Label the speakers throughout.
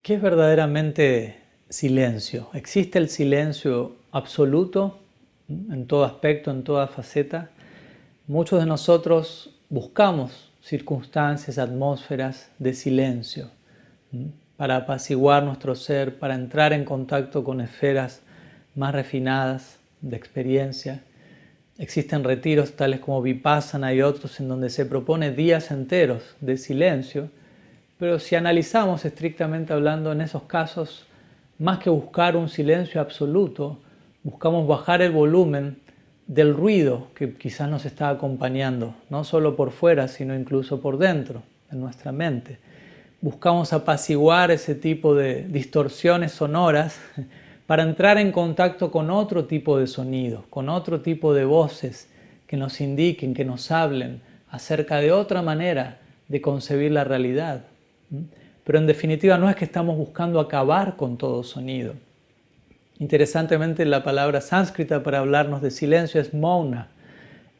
Speaker 1: ¿Qué es verdaderamente silencio? ¿Existe el silencio absoluto en todo aspecto, en toda faceta? Muchos de nosotros buscamos circunstancias, atmósferas de silencio para apaciguar nuestro ser, para entrar en contacto con esferas más refinadas de experiencia. Existen retiros tales como Vipassana y otros en donde se propone días enteros de silencio. Pero si analizamos estrictamente hablando en esos casos, más que buscar un silencio absoluto, buscamos bajar el volumen del ruido que quizás nos está acompañando, no solo por fuera, sino incluso por dentro, en nuestra mente. Buscamos apaciguar ese tipo de distorsiones sonoras para entrar en contacto con otro tipo de sonidos, con otro tipo de voces que nos indiquen, que nos hablen acerca de otra manera de concebir la realidad. Pero en definitiva no es que estamos buscando acabar con todo sonido. Interesantemente, la palabra sánscrita para hablarnos de silencio es mauna.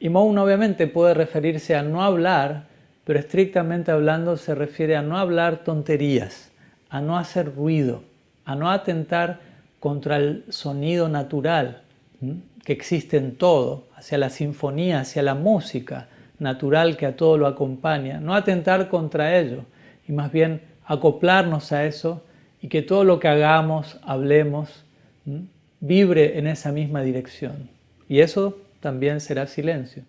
Speaker 1: Y mauna obviamente puede referirse a no hablar, pero estrictamente hablando se refiere a no hablar tonterías, a no hacer ruido, a no atentar contra el sonido natural que existe en todo, hacia la sinfonía, hacia la música natural que a todo lo acompaña, no atentar contra ello, y más bien acoplarnos a eso y que todo lo que hagamos, hablemos, vibre en esa misma dirección. Y eso también será silencio.